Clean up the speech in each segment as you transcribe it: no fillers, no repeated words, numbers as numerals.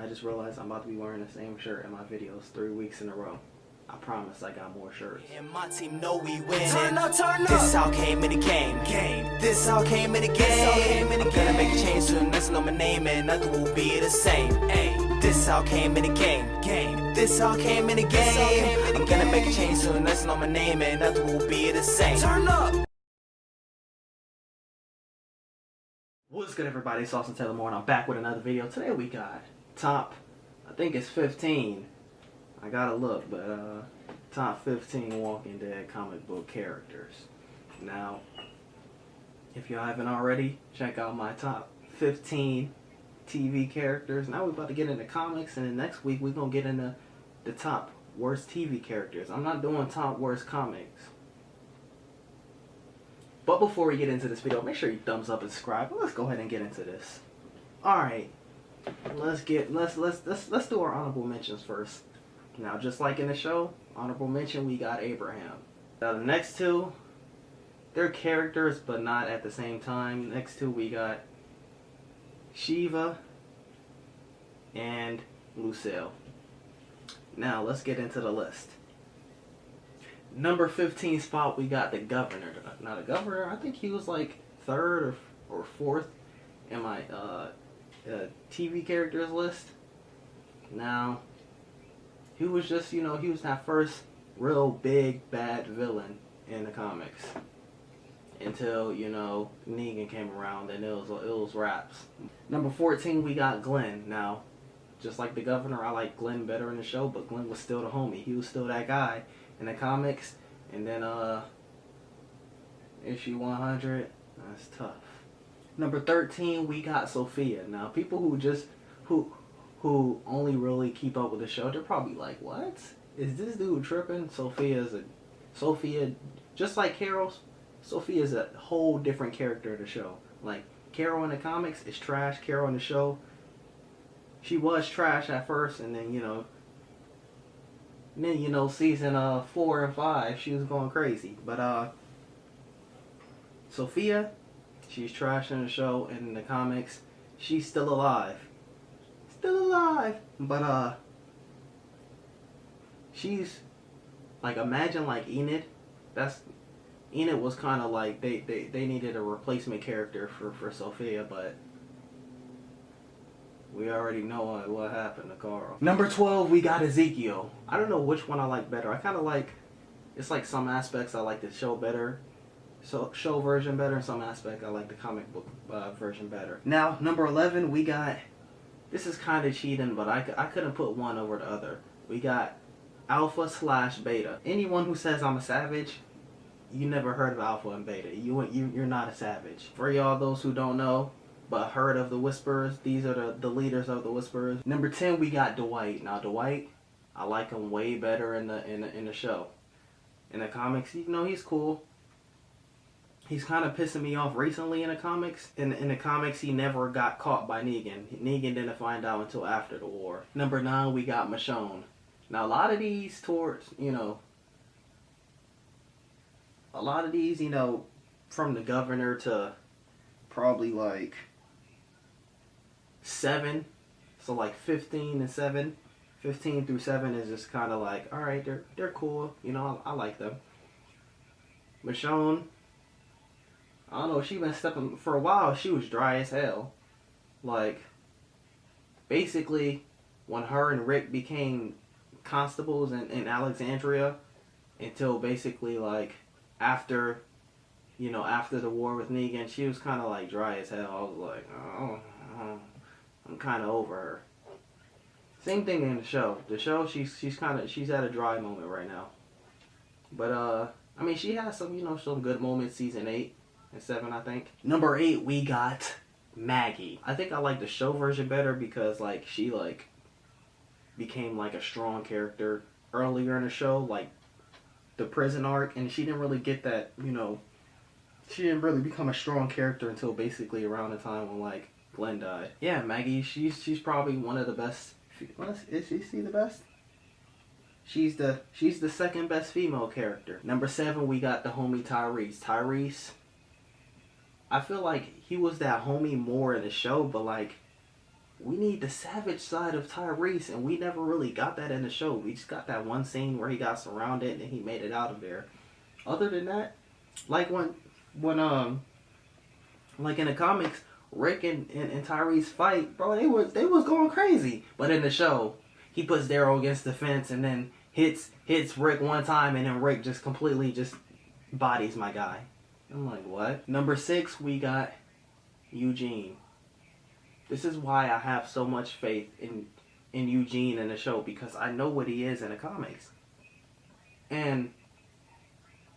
I just realized I'm about to be wearing the same shirt in my videos 3 weeks in a row. I promise I got more shirts. And my team know we win. Turn up, turn up. This how came in the game. This how came in the game. I'm gonna make a change soon. Next know my name and nothing will be the same. This how came in the game. This how came in the game. I'm gonna make a change soon. Next know my name and nothing will be the same. Turn up. What's good, everybody? It's Austin Taylor Moore and I'm back with another video. Today we got top, I think it's 15. I gotta look, but top 15 Walking Dead comic book characters. Now, if y'all haven't already, check out my top 15 TV characters. Now we're about to get into comics, and then next week we're gonna get into the top worst TV characters. I'm not doing top worst comics. But before we get into this video, make sure you thumbs up and subscribe. Let's go ahead and get into this. Alright. Let's do our honorable mentions first. Now, just like in the show, honorable mention, we got Abraham. Now, the next two, they're characters, but not at the same time. Next two, we got Shiva and Lucille. Now, let's get into the list. Number 15 spot, we got the Governor. Now, the Governor, I think he was like third or fourth in my TV characters list. Now, he was just, he was that first real big bad villain in the comics. Until, Negan came around and it was raps. Number 14, we got Glenn. Now, just like the Governor, I like Glenn better in the show, but Glenn was still the homie. He was still that guy in the comics. And then, issue 100, that's tough. Number 13, we got Sophia. Now, people who only really keep up with the show, they're probably like, what? Is this dude tripping? Sophia, just like Carol, Sophia is a whole different character of the show. Like, Carol in the comics is trash. Carol in the show, she was trash at first, and then, season 4 and 5, she was going crazy. But, Sophia, she's trash in the show, and in the comics, she's still alive. But she's like, imagine like Enid. Enid was kind of like they needed a replacement character for Sophia, but we already know what happened to Carl. Number 12, we got Ezekiel. I don't know which one I like better. I kind of like, it's like some aspects I like the show better, show version better, and some aspect I like the comic book version better. Now, number 11, we got, this is kind of cheating, but I couldn't put one over the other. We got Alpha/Beta. Anyone who says I'm a savage, you never heard of Alpha and Beta. You're not a savage. For y'all, those who don't know, but heard of the Whisperers, these are the leaders of the Whisperers. Number 10, we got Dwight. Now, Dwight, I like him way better in the show. In the comics, he's cool. He's kind of pissing me off recently in the comics. In the comics, he never got caught by Negan. Negan didn't find out until after the war. Number 9, we got Michonne. Now, a lot of these, from the Governor to probably like 7. So like 15 and 7. 15 through 7 is just kind of like, alright, they're cool. I like them. Michonne, I don't know, she been stepping, for a while she was dry as hell. Like, basically, when her and Rick became constables in Alexandria, until basically like after the war with Negan, she was kind of like dry as hell. I was like, oh, I'm kind of over her. Same thing in the show. The show, she's at a dry moment right now. But I mean, she has some some good moments season 8 and 7, I think. Number 8, we got Maggie. I think I like the show version better because like she became like a strong character earlier in the show, like the prison arc, and she didn't really get that, she didn't really become a strong character until basically around the time when like Glenn died. Yeah, Maggie, she's probably one of the best. Is she the best? She's the second best female character. Number 7, we got the homie Tyrese. Tyrese, I feel like he was that homie more in the show, but like we need the savage side of Tyrese, and we never really got that in the show. We just got that one scene where he got surrounded and he made it out of there. Other than that, like when like in the comics, Rick and Tyrese fight, bro, they was going crazy. But in the show, he puts Daryl against the fence and then hits Rick one time, and then Rick just completely just bodies my guy. I'm like, what? Number 6, we got Eugene. This is why I have so much faith in Eugene in the show, because I know what he is in the comics. And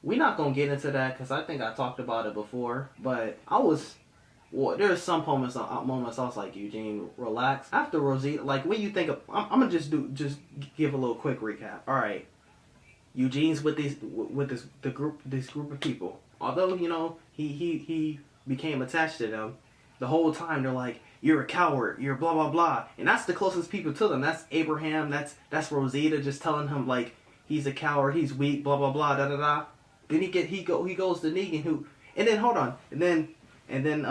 we're not going to get into that because I think I talked about it before, but there's some moments I was like, Eugene, relax. After Rosita, like when you think of, I'm going to just give a little quick recap. All right. Eugene's with this group of people. Although, you know, he became attached to them, the whole time they're like, you're a coward, you're blah blah blah. And that's the closest people to them. That's Abraham, that's Rosita just telling him like he's a coward, he's weak, blah blah blah, da da da. Then he goes to Negan, and then hold on. And then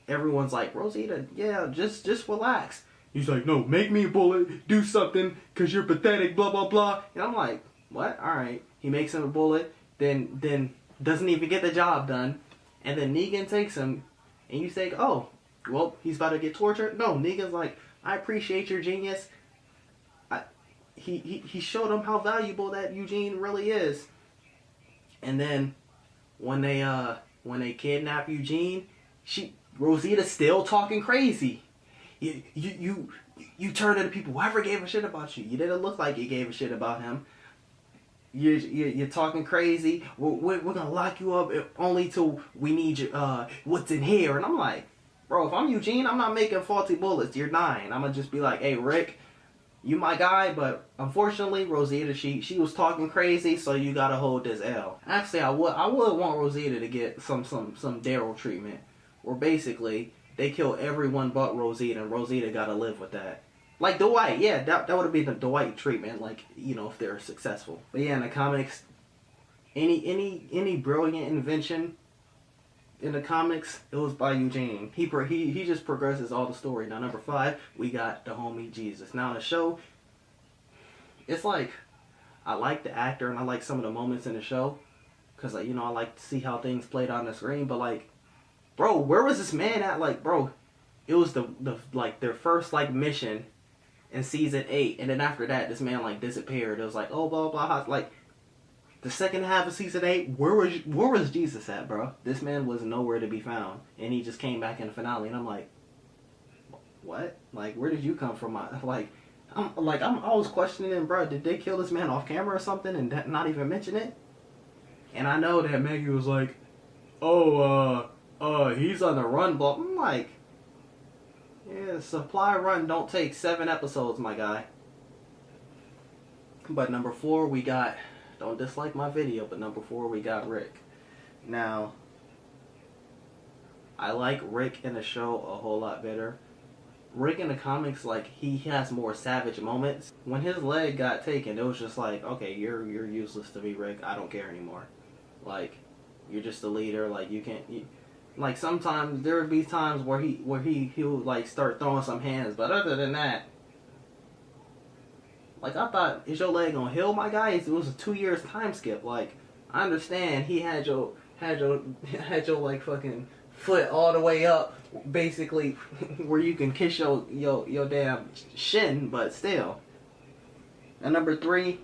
everyone's like, Rosita, yeah, just relax. He's like, no, make me a bullet, do something, cause you're pathetic, blah blah blah. And I'm like, what? Alright. He makes him a bullet, then doesn't even get the job done. And then Negan takes him, and you think, oh, well, he's about to get tortured. No, Negan's like, I appreciate your genius. He showed him how valuable that Eugene really is. And then when they kidnap Eugene, Rosita's still talking crazy. You turn to the people. Whoever gave a shit about you, you didn't look like you gave a shit about him. You're talking crazy. We're gonna lock you up only till we need you. What's in here? And I'm like, bro, if I'm Eugene, I'm not making faulty bullets. You're dying. I'm gonna just be like, hey, Rick, you my guy, but unfortunately, Rosita, she was talking crazy, so you gotta hold this L. Actually, I would want Rosita to get some Daryl treatment, where basically they kill everyone but Rosita, and Rosita gotta live with that. Like Dwight, yeah, that would have been the Dwight treatment, like, you know, if they're successful. But yeah, in the comics, any brilliant invention in the comics, it was by Eugene. He just progresses all the story. Now, number 5, we got the homie Jesus. Now, in the show, it's like, I like the actor and I like some of the moments in the show, because, like, you know, I like to see how things played on the screen. But, like, bro, where was this man at? Like, bro, it was their first, like, mission in season 8, and then after that, this man, like, disappeared. It was like, oh, blah, blah, blah. Like, the second half of season 8, where was Jesus at, bro? This man was nowhere to be found, and he just came back in the finale, and I'm like, what? Like, where did you come from? I'm always questioning, bro, did they kill this man off camera or something and not even mention it? And I know that Maggie was like, oh, he's on the run, but I'm like, yeah, supply run don't take 7 episodes, my guy. But number 4, we got, don't dislike my video, but number 4, we got Rick. Now, I like Rick in the show a whole lot better. Rick in the comics, like, he has more savage moments. When his leg got taken, it was just like, okay, you're useless to me, Rick. I don't care anymore. Like, you're just a leader. Like, you can't. Like, sometimes there would be times where he would, like, start throwing some hands, but other than that, like, I thought, is your leg gonna heal, my guy? It was a 2 years time skip. Like, I understand he had your like fucking foot all the way up, basically, where you can kiss your damn shin, but still. And number 3,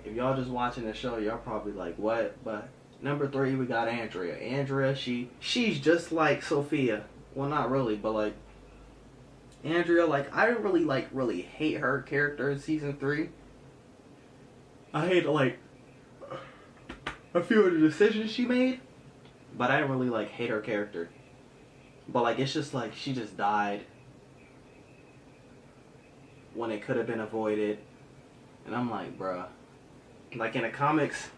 if y'all just watching the show, y'all probably like, what? But number 3, we got Andrea. Andrea, she's just like Sophia. Well, not really, but like Andrea, like, I didn't really hate her character in season 3. I hate, like, a few of the decisions she made, but I didn't really, like, hate her character. But, like, it's just like she just died when it could have been avoided. And I'm like, bruh, like, in the comics,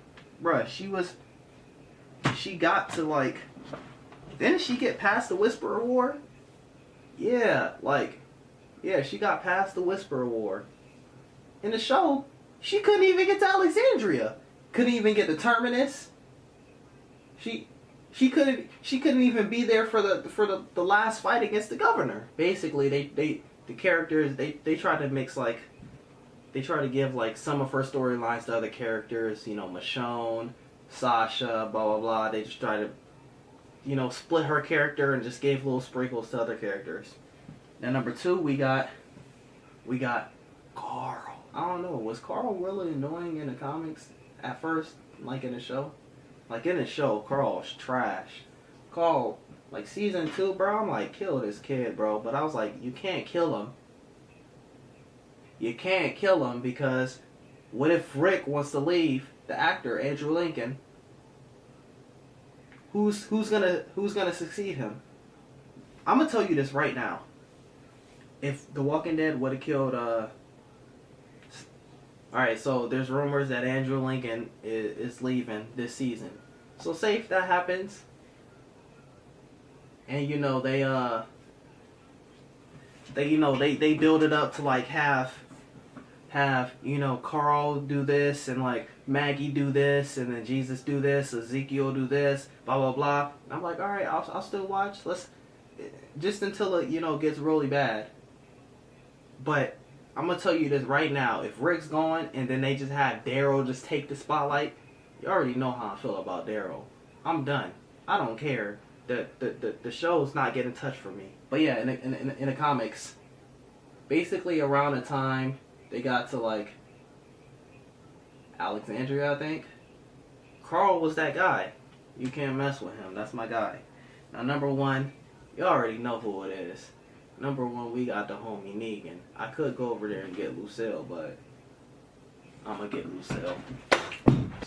bruh, she got to, like, didn't she get past the Whisperer War? Yeah, like, yeah, she got past the Whisperer War. In the show, she couldn't even get to Alexandria. Couldn't even get to Terminus. She couldn't even be there for the last fight against the governor. Basically, the characters, they try to mix like, they try to give like some of her storylines to other characters. You know, Michonne, Sasha, blah blah blah. They just try to, you know, split her character and just gave little sprinkles to other characters. Now number 2, we got Carl. I don't know, was Carl really annoying in the comics at first, like in the show? Like in the show, Carl's trash. Carl, like season 2, bro, I'm like, kill this kid, bro. But I was like, you can't kill him. You can't kill him because what if Rick wants to leave? The actor Andrew Lincoln. Who's gonna succeed him? I'm gonna tell you this right now. If The Walking Dead would have killed alright, so there's rumors that Andrew Lincoln is leaving this season. So say if that happens, and you know they build it up to like have you know Carl do this and like Maggie do this and then Jesus do this, Ezekiel do this, blah blah blah. I'm like, all right, I'll still watch. Let's just until it, you know, gets really bad. But I'm gonna tell you this right now: if Rick's gone and then they just have Daryl just take the spotlight, you already know how I feel about Daryl. I'm done. I don't care. The show's not getting touched for me. But yeah, in the comics, basically around the time they got to like Alexandria, I think, Carl was that guy. You can't mess with him. That's my guy. Now number 1, you already know who it is. Number 1, we got the homie Negan. I could go over there and get Lucille, but I'm gonna get Lucille.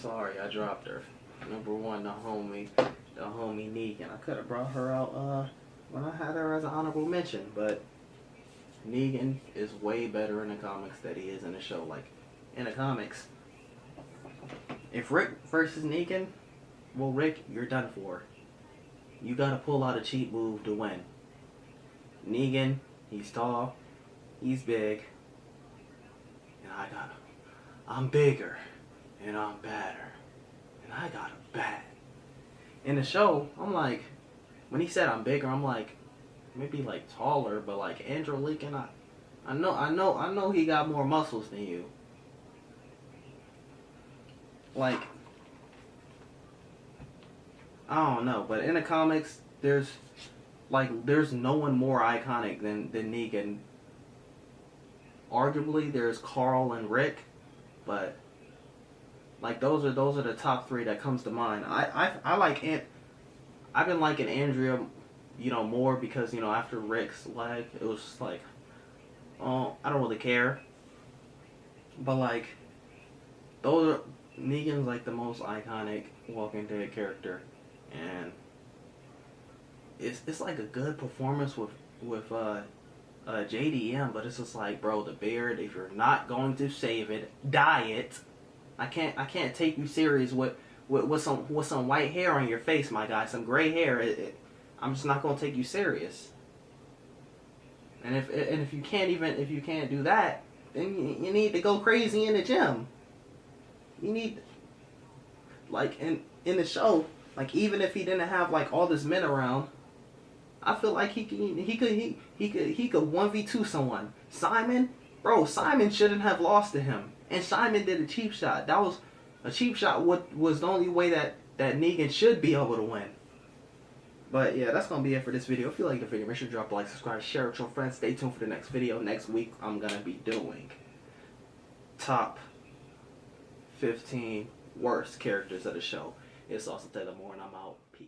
Sorry, I dropped her. Number 1, the homie Negan. I could have brought her out when I had her as an honorable mention, but Negan is way better in the comics than he is in the show. Like in the comics, if Rick versus Negan, well, Rick, you're done for. You gotta pull out a cheat move to win. Negan, he's tall, he's big, and I'm bigger, and I'm badder, and I got a bat. In the show, I'm like, when he said I'm bigger, I'm like, maybe like taller, but like Andrew Lincoln, I know he got more muscles than you. Like, I don't know, but in the comics, there's no one more iconic than Negan. Arguably, there's Carl and Rick, but like those are the top 3 that comes to mind. I've been liking Andrea, you know, more because, you know, after Rick's leg, it was just like, oh, I don't really care. But like, Negan's like the most iconic Walking Dead character, and it's like a good performance with JDM, but it's just like, bro, the beard, if you're not going to save it, dye it. I can't take you serious with some white hair on your face, my guy, some gray hair. I'm just not gonna take you serious. And if you can't do that, then you need to go crazy in the gym. You need, like in the show, like even if he didn't have like all this men around, I feel like he could 1v2 someone. Simon, bro, Simon shouldn't have lost to him, and Simon did a cheap shot. That was a cheap shot. What was the only way that Negan should be able to win. But yeah, that's gonna be it for this video. If you like the video, make sure to drop a like, subscribe, share it with your friends. Stay tuned for the next video. Next week, I'm gonna be doing top 15 worst characters of the show. It's Austin Taylor Moore, and I'm out. Peace.